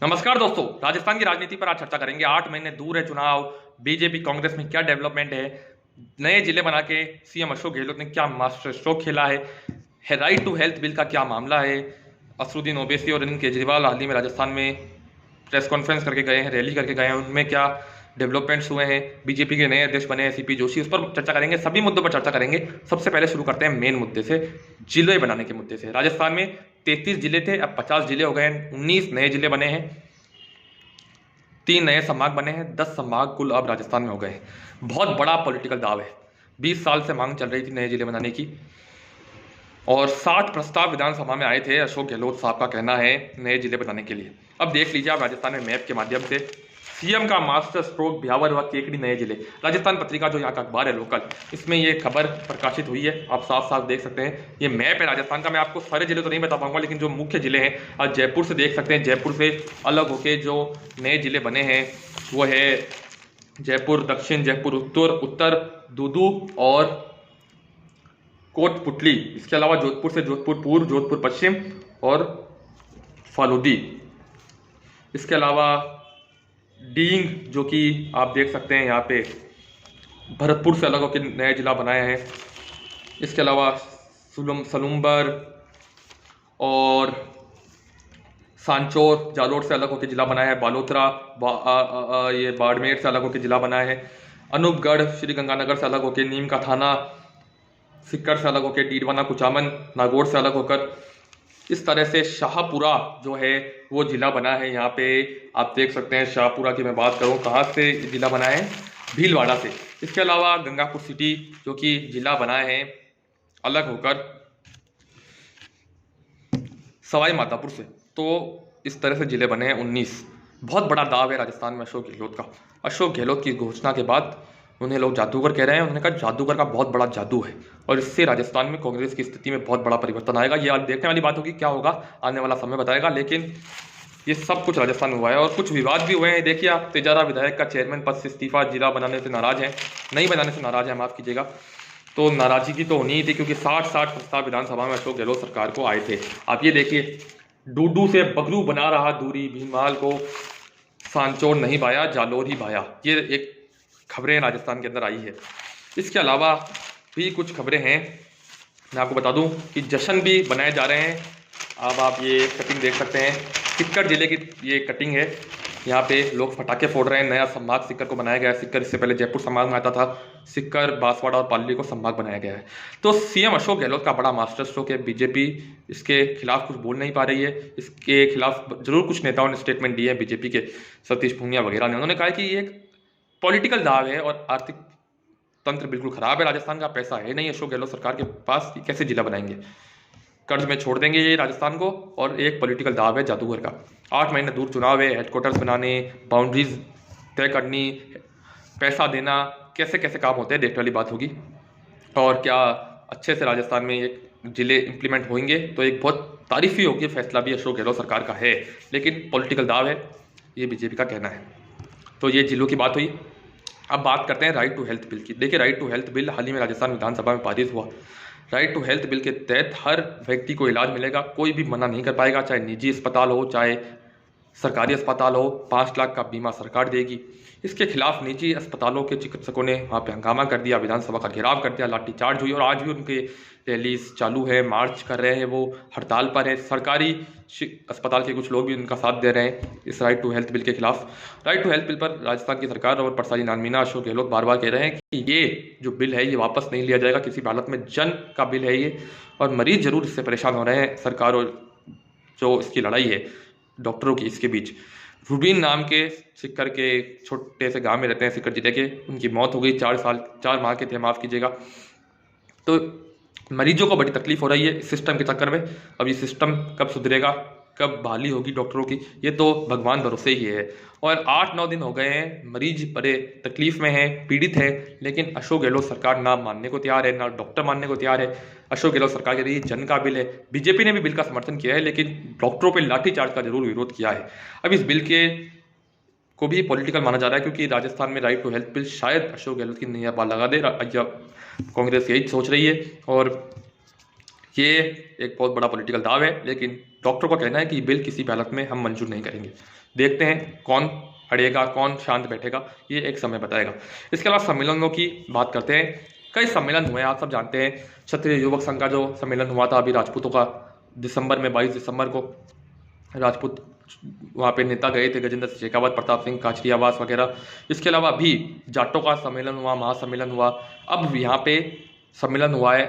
नमस्कार दोस्तों, राजस्थान की राजनीति पर आज चर्चा करेंगे। 8 महीने दूर है चुनाव। बीजेपी कांग्रेस में क्या डेवलपमेंट है, नए जिले बना के सीएम अशोक गहलोत ने क्या मास्टर स्ट्रोक खेला है राइट टू हेल्थ बिल का क्या मामला है। असदुद्दीन ओवैसी और अरविंद केजरीवाल हाल ही में राजस्थान में प्रेस कॉन्फ्रेंस करके गए हैं, रैली करके गए हैं, उनमें क्या डेवलपमेंट्स हुए हैं। बीजेपी के नए अध्यक्ष बने हैं सीपी जोशी, उस पर चर्चा करेंगे, सभी मुद्दों पर चर्चा करेंगे। सबसे पहले शुरू करते हैं मेन मुद्दे से, जिले बनाने के मुद्दे से। राजस्थान में 33 जिले थे, अब 50 जिले हो गए हैं, 19 नए जिले बने हैं, 3 नए संभाग बने हैं, 10 संभाग कुल अब राजस्थान में हो गए हैं। बहुत बड़ा पॉलिटिकल दाव है। 20 साल से मांग चल रही थी नए जिले बनाने की, और 60 प्रस्ताव विधानसभा में आए थे। अशोक गहलोत साहब का कहना है नए जिले बनाने के लिए। अब देख लीजिए आप राजस्थान में मैप के माध्यम से सीएम का मास्टर स्ट्रोक, ब्यावर व केकड़ी नए जिले। राजस्थान पत्रिका जो यहाँ का अखबार है लोकल, इसमें ये खबर प्रकाशित हुई है, आप साफ साफ देख सकते हैं। ये मैप है राजस्थान का। मैं आपको सारे जिले तो नहीं बता पाऊंगा, लेकिन जो मुख्य जिले हैं आज जयपुर से देख सकते हैं। जयपुर से अलग होके जो नए जिले बने हैं वो है जयपुर दक्षिण, जयपुर उत्तर, उत्तर दूदू और कोटपुतली। इसके अलावा जोधपुर से जोधपुर पूर्व, जोधपुर पश्चिम और फालूदी। इसके अलावा डींग जो कि आप देख सकते हैं यहाँ पे भरतपुर से अलग होकर नया जिला बनाया है। इसके अलावा सलूम्बर और सांचौर जालोर से अलग होकर जिला बनाया है। बालोतरा ये बाड़मेर से अलग होकर जिला बनाया है। अनूपगढ़ श्रीगंगानगर से अलग होकर, नीम का थाना सिक्कर से अलग होकर, डीडवाना कुचामन नागौर से अलग होकर, इस तरह से शाहपुरा जो है वो जिला बना है। यहाँ पे आप देख सकते हैं शाहपुरा की मैं बात करूँ कहाँ से जिला बना है, भीलवाड़ा से। इसके अलावा गंगापुर सिटी जो कि जिला बना है अलग होकर सवाई माधोपुर से। तो इस तरह से जिले बने हैं 19। बहुत बड़ा दाव है राजस्थान में अशोक गहलोत का। अशोक गहलोत की घोषणा के बाद उन्हें लोग जादूगर कह रहे हैं। उन्होंने कहा जादूगर का बहुत बड़ा जादू है और इससे राजस्थान में कांग्रेस की स्थिति में बहुत बड़ा परिवर्तन आएगा। ये आज देखने वाली बात होगी, क्या होगा आने वाला समय बताएगा। लेकिन ये सब कुछ राजस्थान में हुआ है और कुछ विवाद भी हुए हैं। देखिए आप, तेजारा विधायक का चेयरमैन पद से इस्तीफा, जिला बनाने से नाराज है, नहीं बनाने से नाराज है, माफ कीजिएगा। तो नाराजगी तो होनी ही थी क्योंकि 60 प्रस्ताव विधानसभा में अशोक गहलोत सरकार को आए थे। आप ये देखिए, डूडू से बगरू बना रहा दूरी, भीनमाल को सांचौर नहीं भाया, जालोर ही भाया। ये एक खबरें राजस्थान के अंदर आई है। इसके अलावा भी कुछ खबरें हैं, मैं आपको बता दूं कि जश्न भी बनाए जा रहे हैं। अब आप ये कटिंग देख सकते हैं, सिक्कर जिले की ये कटिंग है। यहाँ पे लोग पटाखे फोड़ रहे हैं। नया संभाग सिक्कर को बनाया गया है। सिक्कर इससे पहले जयपुर संभाग में आता था। सिक्कर, बांसवाड़ा और पाली को संभाग बनाया गया है। तो सीएम अशोक गहलोत का बड़ा मास्टर स्ट्रोक है। बीजेपी इसके खिलाफ कुछ बोल नहीं पा रही है। इसके खिलाफ जरूर कुछ नेताओं ने स्टेटमेंट दिए हैं, बीजेपी के सतीश पूनिया वगैरह ने। उन्होंने कहा कि ये एक पॉलिटिकल दाव है और आर्थिक तंत्र बिल्कुल खराब है। राजस्थान का पैसा है नहीं अशोक गहलोत सरकार के पास, कैसे जिला बनाएंगे, कर्ज में छोड़ देंगे ये राजस्थान को। और एक पॉलिटिकल दाव है जादूगर का। 8 महीने दूर चुनाव है, हेडक्वार्टर्स बनाने, बाउंड्रीज तय करनी, पैसा देना, कैसे कैसे काम होते हैं देखने वाली बात होगी। और क्या अच्छे से राजस्थान में एक जिले इंप्लीमेंट होंगे तो एक बहुत तारीफी होगी। फैसला भी अशोक गहलोत सरकार का है, लेकिन पॉलिटिकल दाव है, ये बीजेपी का कहना है। तो ये जिलों की बात हुई। अब बात करते हैं राइट टू हेल्थ बिल की। देखिए, राइट टू हेल्थ बिल हाल ही में राजस्थान विधानसभा में पारित हुआ। राइट टू हेल्थ बिल के तहत हर व्यक्ति को इलाज मिलेगा, कोई भी मना नहीं कर पाएगा, चाहे निजी अस्पताल हो चाहे सरकारी अस्पताल हो। 5 लाख का बीमा सरकार देगी। इसके खिलाफ निजी अस्पतालों के चिकित्सकों ने वहाँ पे हंगामा कर दिया, विधानसभा का घेराव कर दिया, लाठीचार्ज हुई और आज भी उनके रैलीज चालू है, मार्च कर रहे हैं, वो हड़ताल पर है। सरकारी अस्पताल के कुछ लोग भी उनका साथ दे रहे हैं इस राइट टू हेल्थ बिल के खिलाफ। राइट टू हेल्थ बिल पर राजस्थान की सरकार और प्रसारी नान मीना अशोक गहलोत बार बार कह रहे हैं कि ये जो बिल है ये वापस नहीं लिया जाएगा किसी भी हालत में। जन का बिल है ये और मरीज जरूर इससे परेशान हो रहे हैं। सरकार और जो इसकी लड़ाई है डॉक्टरों की, इसके बीच रूबीन नाम के सिक्कर के छोटे से गांव में रहते हैं, सिक्कर जिले के, उनकी मौत हो गई। 4 माह के थे, माफ़ कीजिएगा। तो मरीजों को बड़ी तकलीफ हो रही है इस सिस्टम के चक्कर में। अब ये सिस्टम कब सुधरेगा, कब बहाली होगी डॉक्टरों की, ये तो भगवान भरोसे ही है। और 8-9 दिन हो गए हैं, मरीज बड़े तकलीफ में हैं, पीड़ित हैं, लेकिन अशोक गहलोत सरकार ना मानने को तैयार है, ना डॉक्टर मानने को तैयार है। अशोक गहलोत सरकार के लिए जन का बिल है। बीजेपी ने भी बिल का समर्थन किया है, लेकिन डॉक्टरों पर लाठीचार्ज का जरूर विरोध किया है। अब इस बिल के को भी पॉलिटिकल माना जा रहा है क्योंकि राजस्थान में राइट टू हेल्थ बिल शायद अशोक गहलोत की नैया पार लगा दे। कांग्रेस यही सोच रही है और ये एक बहुत बड़ा पॉलिटिकल दाव है, लेकिन डॉक्टर का कहना है कि बिल किसी भी हालत में हम मंजूर नहीं करेंगे। देखते हैं कौन अड़ेगा, कौन शांत बैठेगा, ये एक समय बताएगा। इसके अलावा सम्मेलनों की बात करते हैं। कई सम्मेलन हुए, आप सब जानते हैं। क्षत्रिय युवक संघ का जो सम्मेलन हुआ था अभी राजपूतों का, दिसंबर में 22 दिसंबर को राजपूत वहाँ पे नेता गए थे, गजेंद्र सिंह शेखावत, प्रताप सिंह काचरियावास वगैरह। इसके अलावा अभी जाटों का सम्मेलन हुआ, महासम्मेलन हुआ। अब यहाँ पे सम्मेलन हुआ है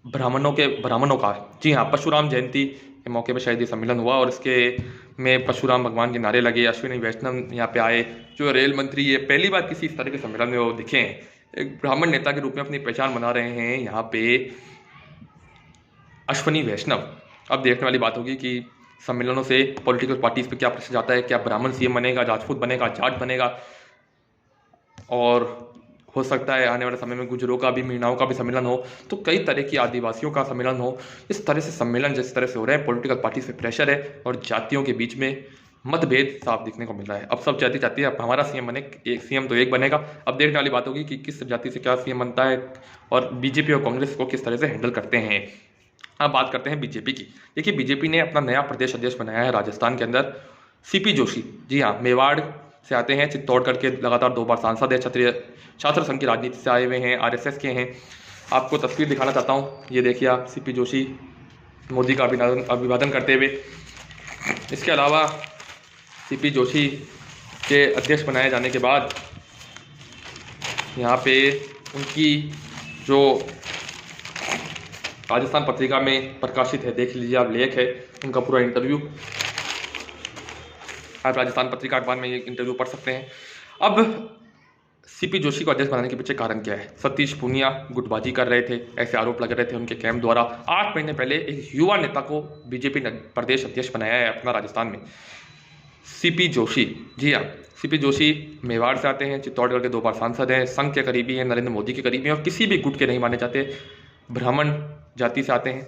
ब्राह्मणों का। जी हाँ, परशुराम जयंती के मौके पर शायद ये सम्मेलन हुआ और इसके में परशुराम भगवान के नारे लगे। अश्विनी वैष्णव यहाँ पे आए, जो रेल मंत्री, ये पहली बार किसी इस तरह के सम्मेलन में वो दिखे हैं। एक ब्राह्मण नेता के रूप में अपनी पहचान बना रहे हैं यहाँ पे अश्विनी वैष्णव। अब देखने वाली बात होगी कि सम्मेलनों से पॉलिटिकल पार्टीज पे क्या प्रेशर जाता है। क्या ब्राह्मण सीएम बनेगा, राजपूत बनेगा, जाट बनेगा, और हो सकता है आने वाले समय में गुजरों का भी, मीणाओं का भी सम्मेलन हो, तो कई तरह की आदिवासियों का सम्मेलन हो। इस तरह से सम्मेलन जिस तरह से हो रहे हैं, पॉलिटिकल पार्टी से प्रेशर है और जातियों के बीच में मतभेद साफ दिखने को मिल रहा है। अब सब जाति चाहती है अब हमारा सीएम बने, एक सीएम तो एक बनेगा। अब देखने वाली बात होगी कि किस जाति से क्या सीएम बनता है और बीजेपी और कांग्रेस को किस तरह से हैंडल करते हैं। अब बात करते हैं बीजेपी की। देखिए, बीजेपी ने अपना नया प्रदेश अध्यक्ष बनाया है राजस्थान के अंदर, सीपी जोशी। जी हाँ, मेवाड़ से आते हैं, चित्तौड़गढ़ के लगातार 2 बार सांसद है, क्षत्रिय छात्र संघ की राजनीति से आए हुए हैं, आरएसएस के हैं। आपको तस्वीर दिखाना चाहता हूँ, ये देखिए आप, सीपी जोशी मोदी का अभिवादन करते हुए। इसके अलावा सीपी जोशी के अध्यक्ष बनाए जाने के बाद यहाँ पे उनकी जो राजस्थान पत्रिका में प्रकाशित है, देख लीजिए आप, लेख है उनका पूरा इंटरव्यू, आप राजस्थान पत्रिका अखबार में ये इंटरव्यू पढ़ सकते हैं। अब सीपी जोशी को अध्यक्ष बनाने के पीछे कारण क्या है? सतीश पूनिया गुटबाजी कर रहे थे, ऐसे आरोप लग रहे थे उनके कैंप द्वारा। 8 महीने पहले एक युवा नेता को बीजेपी ने प्रदेश अध्यक्ष बनाया है अपना राजस्थान में, सीपी जोशी। जी हाँ, सीपी जोशी मेवाड़ से आते हैं, चित्तौड़गढ़ के 2 बार सांसद हैं, संघ के करीबी हैं, नरेंद्र मोदी के करीबी हैं और किसी भी गुट के नहीं माने जाते, ब्राह्मण जाति से आते हैं।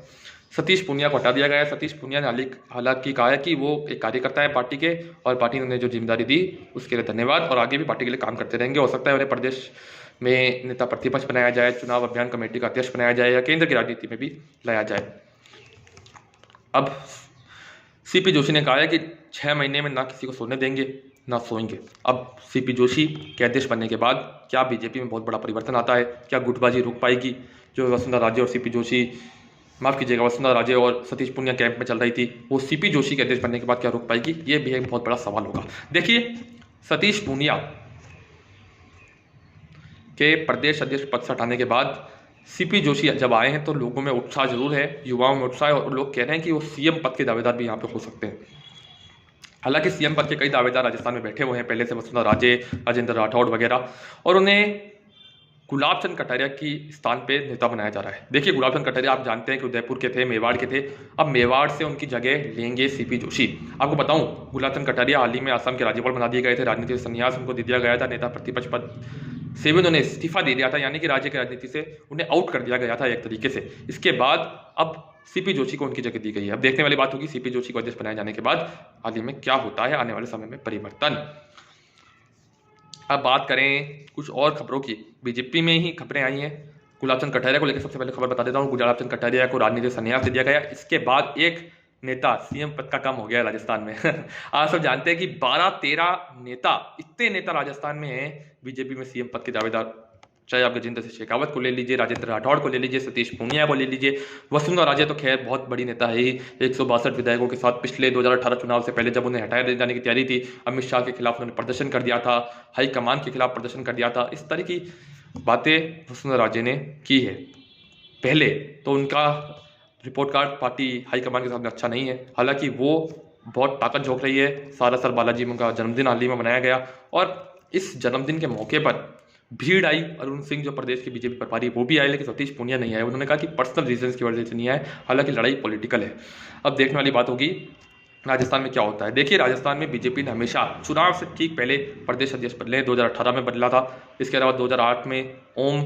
सतीश पूनिया को हटा दिया गया है। सतीश पूनिया ने हालांकि कहा है कि वो एक कार्यकर्ता है पार्टी के और पार्टी ने उन्हें जो जिम्मेदारी दी उसके लिए धन्यवाद, और आगे भी पार्टी के लिए काम करते रहेंगे। हो सकता है उन्हें प्रदेश में नेता प्रतिपक्ष बनाया जाए, चुनाव अभियान कमेटी का अध्यक्ष बनाया जाए या केंद्र की राजनीति में भी लाया जाए। अब सीपी जोशी ने कहा है कि 6 महीने में ना किसी को सोने देंगे ना सोएंगे। अब सीपी जोशी के अध्यक्ष बनने के बाद क्या बीजेपी में बहुत बड़ा परिवर्तन आता है? क्या गुटबाजी रुक पाएगी? जो वसुंधरा राजे और सीपी जोशी, माफ़ कीजिएगा, वसुंधरा राजे और सतीश पूनिया कैंप में चल रही थी, वो सीपी जोशी के अध्यक्ष बनने के बाद क्या रुक पाएगी? ये भी एक बहुत बड़ा सवाल होगा। देखिए, सतीश पूनिया के प्रदेश अध्यक्ष पद से हटाने के बाद सीपी जोशी जब आए हैं तो लोगों में उत्साह जरूर है, युवाओं में उत्साह है और लोग कह रहे हैं कि वो सीएम पद के दावेदार भी यहाँ पे हो सकते हैं। हालांकि सीएम पद के कई दावेदार राजस्थान में बैठे हुए हैं पहले से, वसुंधरा राजे, राजेंद्र राठौड़ वगैरह, और उन्हें गुलाब चंद कटारिया की स्थान पे नेता बनाया जा रहा है। देखिए, गुलाब चंद कटारिया आप जानते हैं कि उदयपुर के थे, मेवाड़ के थे। अब मेवाड़ से उनकी जगह लेंगे सीपी जोशी। आपको बताऊं, गुलाब चंद कटारिया हाल ही में असम के राज्यपाल बना दिए गए थे, राजनीति से संन्यास उनको दे दिया गया था, नेता प्रतिपक्ष पद से भी उन्होंने इस्तीफा दे दिया था, यानी कि राज्य की राजनीति से उन्हें आउट कर दिया गया था एक तरीके से। इसके बाद अब सीपी जोशी को उनकी जगह दी गई है। अब देखने वाली बात होगी सीपी जोशी को अध्यक्ष बनाए जाने के बाद हाल ही में क्या होता है, आने वाले समय में परिवर्तन। अब बात करें कुछ और खबरों की। बीजेपी में ही खबरें आई हैं गुलाब चंद कटारिया को लेकर। सबसे पहले खबर बता देता हूँ, गुलाब चंद कटारिया को राजनीति से संन्यास दे दिया गया। इसके बाद एक नेता सीएम पद का कम हो गया राजस्थान में। आप सब जानते हैं कि 12-13 नेता, इतने नेता राजस्थान में हैं बीजेपी में सीएम पद के दावेदार, चाहे आप गजेंद्र सिंह शेखावत को ले लीजिए, राजेंद्र राठौड़ को ले लीजिए, सतीश पूनिया को ले लीजिए, वसुंधरा राजे तो खैर बहुत बड़ी नेता है ही, 162 विधायकों के साथ पिछले 2018 चुनाव से पहले जब उन्हें हटाया दे जाने की तैयारी थी, अमित शाह के खिलाफ उन्होंने प्रदर्शन कर दिया था, हाईकमान के खिलाफ प्रदर्शन कर दिया था। इस तरह की बातें वसुंधरा राजे ने की है। पहले तो उनका रिपोर्ट कार्ड पार्टी हाईकमान के सामने अच्छा नहीं है, हालांकि वो बहुत ताकत झोंक रही है। सारासर बालाजी में उनका जन्मदिन हाल ही में मनाया गया और इस जन्मदिन के मौके पर भीड़ आई। अरुण सिंह जो प्रदेश के बीजेपी प्रभारी वो भी आए, लेकिन सतीश पूनिया नहीं आए। उन्होंने कहा कि पर्सनल रीजंस की वजह से नहीं आए, हालांकि लड़ाई पॉलिटिकल है। अब देखने वाली बात होगी राजस्थान में क्या होता है। देखिए, राजस्थान में बीजेपी ने हमेशा चुनाव से ठीक पहले प्रदेश अध्यक्ष बदले, 2018 में बदला था। इसके अलावा 2008 में ओम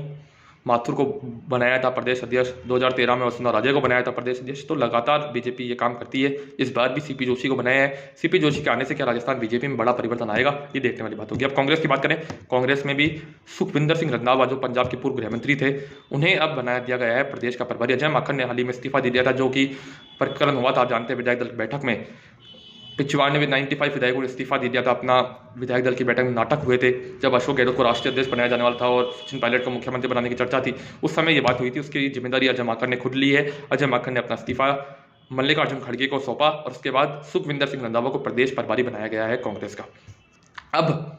माथुर को बनाया था प्रदेश अध्यक्ष, 2013 में वसुंधरा राजे को बनाया था प्रदेश अध्यक्ष। तो लगातार बीजेपी ये काम करती है। इस बार भी सीपी जोशी को बनाया है। सीपी जोशी के आने से क्या राजस्थान बीजेपी में बड़ा परिवर्तन आएगा, ये देखने वाली बात होगी। अब कांग्रेस की बात करें, कांग्रेस में भी सुखविंदर सिंह रंधावा जो पंजाब के पूर्व गृहमंत्री थे, उन्हें अब बना दिया गया है प्रदेश का प्रभारी। अजय माकन ने हाल ही में इस्तीफा दे दिया था, जो कि प्रकरण हुआ था, आप जानते हैं, विधायक दल की बैठक में 95 विधायकों ने इस्तीफा दे दिया था अपना। विधायक दल की बैठक में नाटक हुए थे जब अशोक गहलोत को राष्ट्रीय अध्यक्ष बनाया जाने वाला था और सचिन पायलट को मुख्यमंत्री बनाने की चर्चा थी। उस समय ये बात हुई थी। उसकी जिम्मेदारी अजय माकन ने खुद ली है। अजय माकन ने अपना इस्तीफा मल्लिकार्जुन खड़गे को सौंपा और उसके बाद सुखविंदर सिंह रंधावा को प्रदेश प्रभारी बनाया गया है कांग्रेस का। अब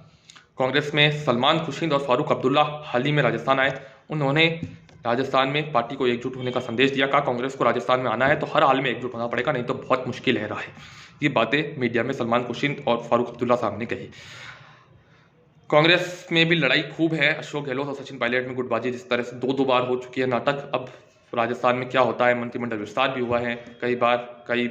कांग्रेस में सलमान खुर्शीद और फारूक अब्दुल्ला हाल ही में राजस्थान आए। उन्होंने राजस्थान में पार्टी को एकजुट होने का संदेश दिया। कहा कांग्रेस को राजस्थान में आना है तो हर हाल में एकजुट होना पड़ेगा, नहीं तो बहुत मुश्किल है रहा है। ये बातें मीडिया में सलमान खुर्शीद और फारूक अब्दुल्ला साहब ने कही। कांग्रेस में भी लड़ाई खूब है। अशोक गहलोत और सचिन पायलट में गुटबाजी जिस तरह से दो बार हो चुकी है नाटक। अब राजस्थान में क्या होता है, मंत्रिमंडल विस्तार भी हुआ है, कई बार कई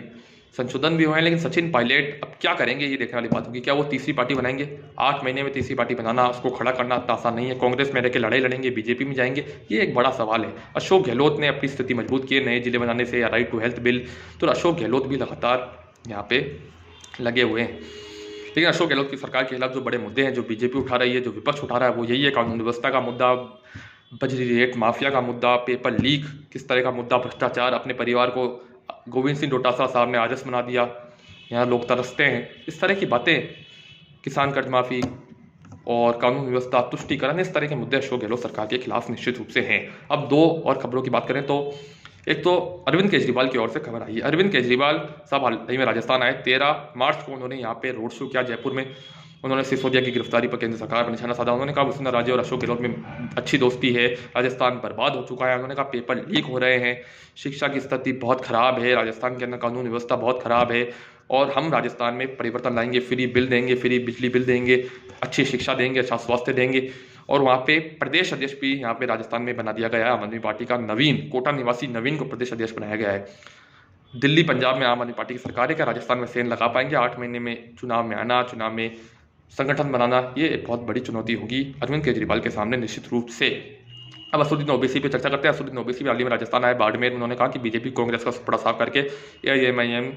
संशोधन भी हुए हैं, लेकिन सचिन पायलट अब क्या करेंगे ये देखने वाली बात होगी। क्या वो तीसरी पार्टी बनाएंगे? 8 महीने में तीसरी पार्टी बनाना, उसको खड़ा करना इतना आसान नहीं है। कांग्रेस में रह के लड़ाई लड़ेंगे, बीजेपी में जाएंगे, ये एक बड़ा सवाल है। अशोक गहलोत ने अपनी स्थिति मजबूत की है नए जिले बनाने से या राइट टू हेल्थ बिल, तो अशोक गहलोत भी लगातार यहाँ पे लगे हुए हैं। लेकिन अशोक गहलोत की सरकार के खिलाफ जो बड़े मुद्दे हैं, जो बीजेपी उठा रही है, जो विपक्ष उठा रहा है, वो यही है कानून व्यवस्था का मुद्दा, बजरी रेट माफिया का मुद्दा, पेपर लीक किस तरह का मुद्दा, भ्रष्टाचार। अपने परिवार को गोविंद सिंह डोटासरा साहब ने आदर्श बना दिया, यहाँ लोग तरसते हैं, इस तरह की बातें, किसान कर्ज माफी और कानून व्यवस्था तुष्टीकरण, इस तरह के मुद्दे अशोक गहलोत सरकार के खिलाफ निश्चित रूप से हैं। अब दो और खबरों की बात करें तो एक तो अरविंद केजरीवाल की ओर से खबर आई है। अरविंद केजरीवाल साहब हाल ही में राजस्थान आए। 13 मार्च को उन्होंने यहाँ पे रोड शो किया जयपुर में। उन्होंने सिसोदिया की गिरफ्तारी पर केंद्र सरकार पर निशाना साधा। उन्होंने कहा वसुंधरा राजे और अशोक गहलोत में अच्छी दोस्ती है, राजस्थान बर्बाद हो चुका है। उन्होंने कहा पेपर लीक हो रहे हैं, शिक्षा की स्थिति बहुत खराब है, राजस्थान के अंदर कानून व्यवस्था बहुत खराब है और हम राजस्थान में परिवर्तन लाएंगे, फ्री बिल देंगे, फ्री बिजली बिल देंगे, अच्छी शिक्षा देंगे, अच्छा स्वास्थ्य देंगे। और वहाँ पे प्रदेश अध्यक्ष भी यहाँ पे राजस्थान में बना दिया गया है। आम आदमी पार्टी का नवीन, कोटा निवासी नवीन को प्रदेश अध्यक्ष बनाया गया है। दिल्ली पंजाब में आम आदमी पार्टी की सरकार है, क्या राजस्थान में सेन लगा पाएंगे? 8 महीने में चुनाव में आना, चुनाव में संगठन बनाना, ये एक बहुत बड़ी चुनौती होगी अरविंद केजरीवाल के सामने निश्चित रूप से। अब असदुद्दीन ओवैसी पे चर्चा करते हैं। असदुद्दीन ओवैसी भी हाल ही में राजस्थान आए, बाड़मेर। उन्होंने कहा कि बीजेपी कांग्रेस का सुपड़ा साफ करके AIMIM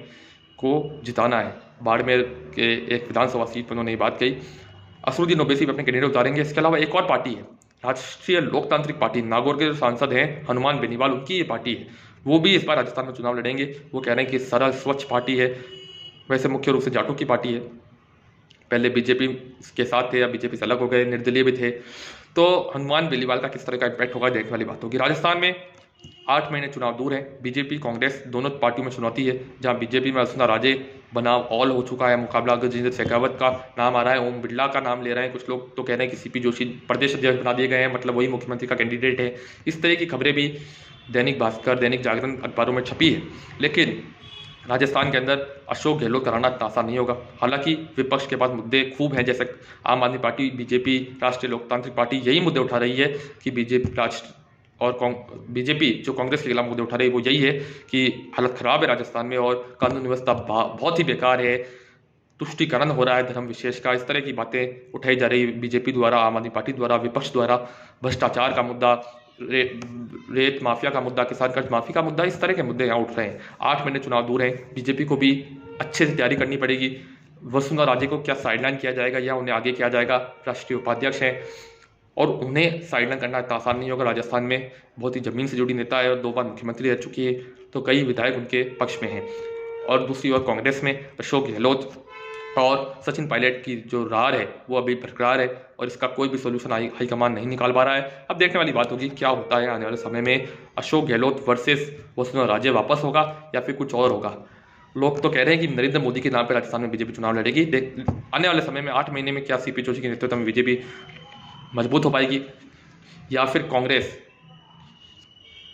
को जिताना है। बाड़मेर के एक विधानसभा सीट पर उन्होंने ये बात कही। असदुद्दीन ओवैसी भी अपने कैंडिडेट उतारेंगे। इसके अलावा एक और पार्टी है, राष्ट्रीय लोकतांत्रिक पार्टी, नागौर के जो सांसद हैं हनुमान बेनीवाल, उनकी ये पार्टी है, वो भी इस बार राजस्थान में चुनाव लड़ेंगे। वो कह रहे हैं कि सरल स्वच्छ पार्टी है। वैसे मुख्य रूप से जाटों की पार्टी है, पहले बीजेपी के साथ थे, अब बीजेपी से अलग हो गए, निर्दलीय भी थे। तो हनुमान बेनीवाल का किस तरह का इम्पैक्ट होगा देखने वाली बात होगी। राजस्थान में 8 महीने चुनाव दूर है। बीजेपी कांग्रेस दोनों पार्टियों में चुनौती है। जहां बीजेपी में वसुंधरा राजे बनाव ऑल हो चुका है, मुकाबला गजेंद्र शेखावत का नाम आ रहा है, ओम बिरला का नाम ले रहे हैं। कुछ लोग तो कह रहे हैं कि CP जोशी प्रदेश अध्यक्ष बना दिए गए हैं, मतलब वही मुख्यमंत्री का कैंडिडेट है। इस तरह की खबरें भी दैनिक भास्कर, दैनिक जागरण अखबारों में छपी है। लेकिन राजस्थान के अंदर अशोक गहलोत कराना इतना आसान नहीं होगा। हालांकि विपक्ष के पास मुद्दे खूब हैं, जैसे आम आदमी पार्टी, बीजेपी, राष्ट्रीय लोकतांत्रिक पार्टी यही मुद्दे उठा रही है कि बीजेपी जो कांग्रेस के खिलाफ मुद्दे उठा रही है वो यही है कि हालत खराब है राजस्थान में और कानून व्यवस्था बहुत ही बेकार है, तुष्टीकरण हो रहा है धर्म विशेष का। इस तरह की बातें उठाई जा रही है बीजेपी द्वारा, आम आदमी पार्टी द्वारा, विपक्ष द्वारा। भ्रष्टाचार का मुद्दा, रेत माफिया का मुद्दा, किसान कर्ज माफी का मुद्दा, इस तरह के मुद्दे यहाँ उठ रहे हैं। 8 महीने चुनाव दूर हैं, बीजेपी को भी अच्छे से तैयारी करनी पड़ेगी। वसुंधरा राजे को क्या साइडलाइन किया जाएगा या उन्हें आगे किया जाएगा? राष्ट्रीय उपाध्यक्ष हैं और उन्हें साइडलाइन करना इतना आसान नहीं होगा। राजस्थान में बहुत ही जमीन से जुड़ी नेता है और 2 बार मुख्यमंत्री रह चुकी है, तो कई विधायक उनके पक्ष में हैं। और दूसरी ओर कांग्रेस में अशोक गहलोत और सचिन पायलट की जो रार है वो अभी बरकरार है और इसका कोई भी सोल्यूशन हाईकमान नहीं निकाल पा रहा है। अब देखने वाली बात होगी क्या होता है आने वाले समय में। अशोक गहलोत वर्सेस वसुंधरा राजे वापस होगा या फिर कुछ और होगा। लोग तो कह रहे हैं कि नरेंद्र मोदी के नाम पर राजस्थान में बीजेपी चुनाव लड़ेगी। आने वाले समय में 8 महीने में क्या CP जोशी के नेतृत्व में बीजेपी मजबूत हो पाएगी या फिर कांग्रेस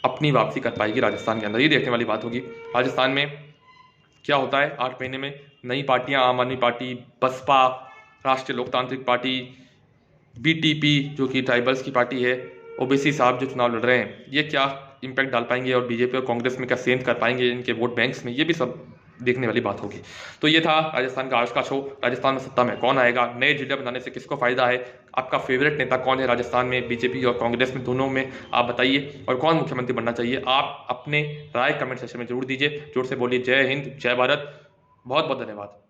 अपनी वापसी कर पाएगी राजस्थान के अंदर, ये देखने वाली बात होगी। राजस्थान में क्या होता है 8 महीने में। नई पार्टियां, आम आदमी पार्टी, बसपा, राष्ट्रीय लोकतांत्रिक पार्टी, BTP जो कि ट्राइबल्स की पार्टी है, ओबीसी साहब जो चुनाव लड़ रहे हैं, ये क्या इम्पैक्ट डाल पाएंगे और बीजेपी और कांग्रेस में क्या सेंध कर पाएंगे इनके वोट बैंक्स में, ये भी सब देखने वाली बात होगी। तो ये था राजस्थान का आज का शो। राजस्थान में सत्ता में कौन आएगा, नए जिले बनाने से किसको फायदा है, आपका फेवरेट नेता कौन है राजस्थान में, बीजेपी और कांग्रेस में, दोनों में आप बताइए, और कौन मुख्यमंत्री बनना चाहिए आप अपने राय कमेंट सेक्शन में जरूर दीजिए। जोर से बोलिए जय हिंद जय भारत। बहुत बहुत धन्यवाद।